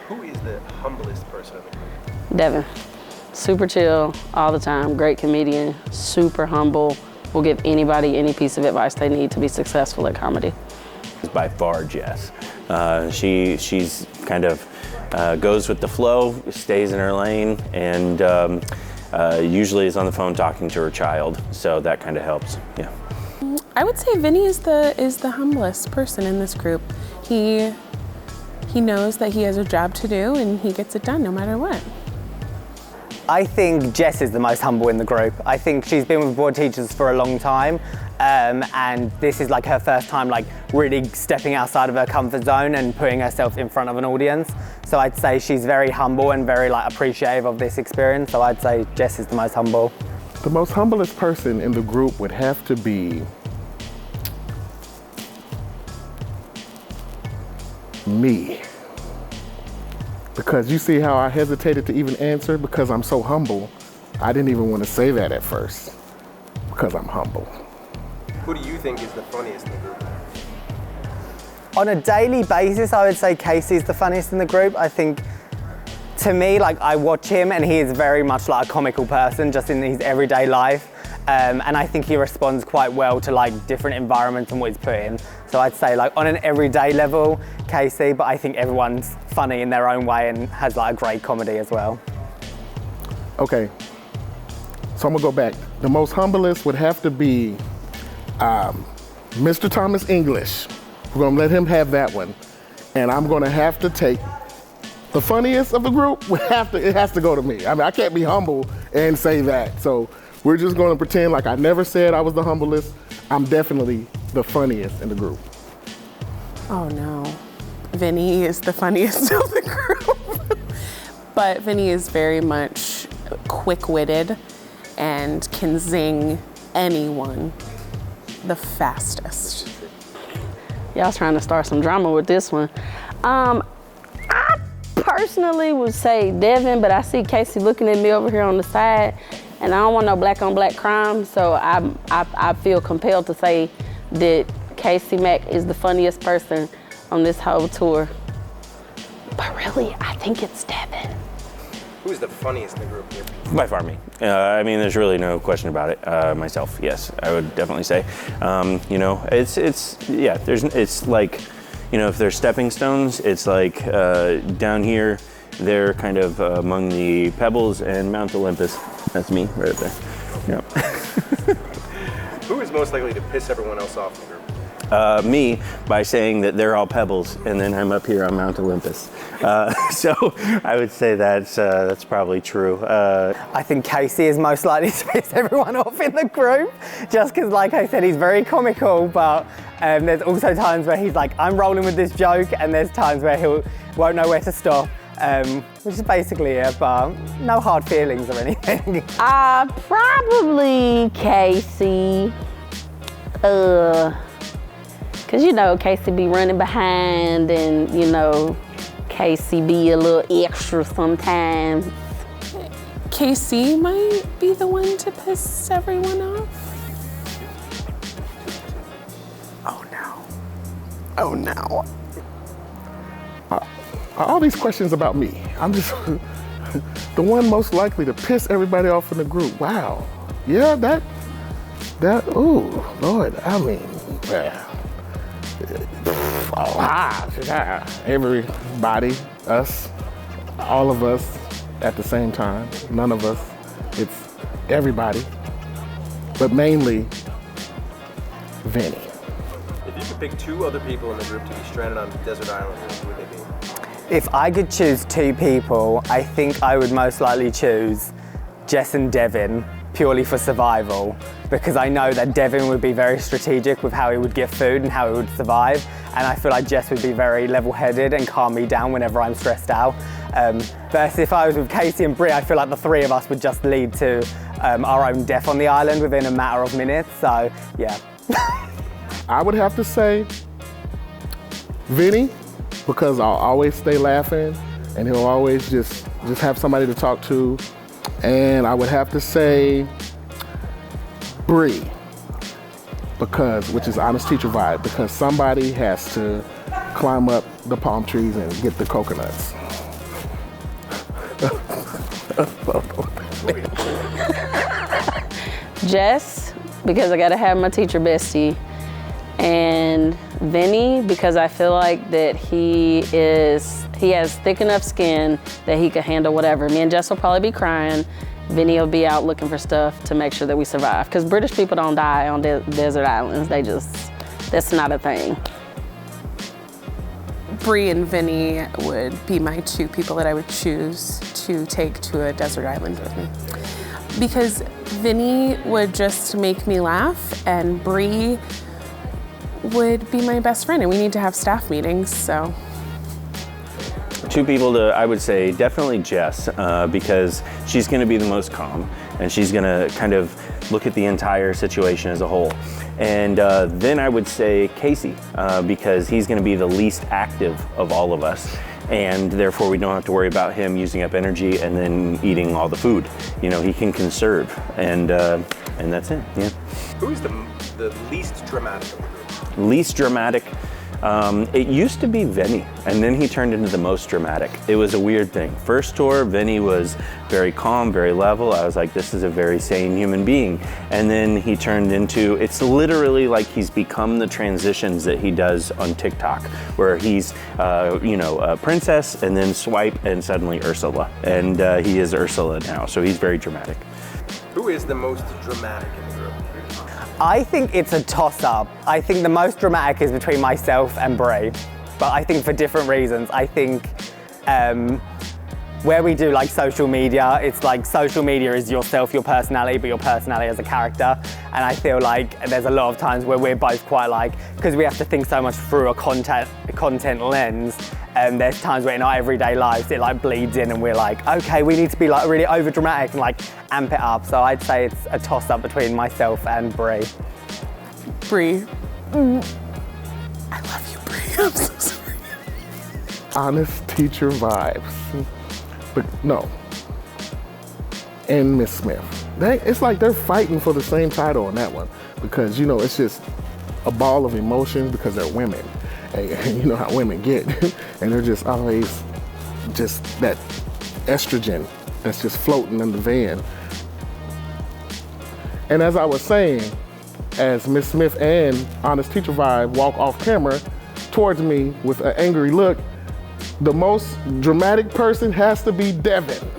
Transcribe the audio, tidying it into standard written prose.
Who is the humblest person in the group? Devin. Super chill all the time, great comedian, super humble, will give anybody any piece of advice they need to be successful at comedy. By far Jess. She's kind of goes with the flow, stays in her lane, and usually is on the phone talking to her child, so that kind of helps, yeah. I would say Vinny is the humblest person in this group. He knows that he has a job to do and he gets it done no matter what. I think Jess is the most humble in the group. I think she's been with board teachers for a long time, and this is like her first time like really stepping outside of her comfort zone and putting herself in front of an audience. So I'd say she's very humble and very like appreciative of this experience. So I'd say Jess is the most humble. The most humblest person in the group would have to be me. Because you see how I hesitated to even answer because I'm so humble. I didn't even want to say that at first because I'm humble. Who do you think is the funniest in the group? On a daily basis, I would say Casey's the funniest in the group. I think, to me, like I watch him and he is very much like a comical person just in his everyday life. And I think he responds quite well to like different environments and what he's put in. So I'd say like on an everyday level, Casey, but I think everyone's funny in their own way and has like a great comedy as well. Okay, so I'm gonna go back. The most humblest would have to be Mr. Thomas English. We're gonna let him have that one. And I'm gonna have to take the funniest of the group. It has to go to me. I mean, I can't be humble and say that. So we're just gonna pretend like I never said I was the humblest. I'm definitely the funniest in the group. Oh no, Vinny is the funniest of the group. But Vinny is very much quick-witted and can zing anyone the fastest. Y'all trying to start some drama with this one. I personally would say Devin, but I see Casey looking at me over here on the side, and I don't want no black on black crime, so I feel compelled to say that Casey Mack is the funniest person on this whole tour. But really, I think it's Devin. Who's the funniest in the group here? By far me. I mean, there's really no question about it. Myself, yes, I would definitely say. You know, it's like, you know, if there's stepping stones, it's like down here, they're kind of among the Pebbles and Mount Olympus. That's me right there. Yep. Who is most likely to piss everyone else off in the group? Me, by saying that they're all Pebbles, and then I'm up here on Mount Olympus. So I would say that's probably true. I think Casey is most likely to piss everyone off in the group, just because, like I said, he's very comical, but there's also times where he's like, I'm rolling with this joke, and there's times where he won't know where to stop, which is basically it, but no hard feelings or anything. Probably Casey. Cause you know, Casey be running behind and you know, Casey be a little extra sometimes. Casey might be the one to piss everyone off. Oh no. All these questions about me. I'm just the one most likely to piss everybody off in the group. Wow. Yeah, that, ooh, Lord, I mean, yeah. Everybody, us, all of us at the same time. None of us. It's everybody, but mainly Vinny. If you could pick two other people in the group to be stranded on a desert island, who would they be? If I could choose two people, I think I would most likely choose Jess and Devin, purely for survival, because I know that Devin would be very strategic with how he would get food and how he would survive, and I feel like Jess would be very level-headed and calm me down whenever I'm stressed out. Versus if I was with Casey and Brie, I feel like the three of us would just lead to our own death on the island within a matter of minutes, so yeah. I would have to say Vinny, because I'll always stay laughing and he'll always just have somebody to talk to. And I would have to say Brie, which is Honest Teacher vibe, because somebody has to climb up the palm trees and get the coconuts. Jess, because I gotta have my teacher bestie. And Vinny, because I feel like that he has thick enough skin that he could handle whatever. Me and Jess will probably be crying. Vinny will be out looking for stuff to make sure that we survive. Because British people don't die on desert islands. That's not a thing. Bree and Vinny would be my two people that I would choose to take to a desert island with me. Because Vinny would just make me laugh, and Bree would be my best friend, and we need to have staff meetings, so. Two people I would say definitely Jess, because she's gonna be the most calm, and she's gonna kind of look at the entire situation as a whole. And then I would say Casey, because he's gonna be the least active of all of us, and therefore we don't have to worry about him using up energy and then eating all the food. You know, he can conserve, and that's it, yeah. Who's the least dramatic of the group? Least dramatic, it used to be Vinny, and then he turned into the most dramatic. It was a weird thing. First tour, Vinny was very calm, very level. I was like, this is a very sane human being. And then he turned into, it's literally like he's become the transitions that he does on TikTok, where he's, a princess, and then swipe, and suddenly Ursula. And he is Ursula now, so he's very dramatic. Who is the most dramatic in the group? I think it's a toss-up. I think the most dramatic is between myself and Brie, but I think for different reasons. I think where we do like social media, it's like social media is yourself, your personality, but your personality as a character. And I feel like there's a lot of times where we're both quite like, because we have to think so much through a content lens, and there's times where in our everyday lives it like bleeds in and we're like, okay, we need to be like really over dramatic and like amp it up. So I'd say it's a toss up between myself and Brie. Bree. I love you, Bree. I'm so sorry. Honest teacher vibes. But no. And Miss Smith. It's like they're fighting for the same title on that one, because it's just a ball of emotions because they're women. And you know how women get. And they're just always just that estrogen that's just floating in the van. And as I was saying, as Miss Smith and Honest Teacher Vibe walk off camera towards me with an angry look, the most dramatic person has to be Devin.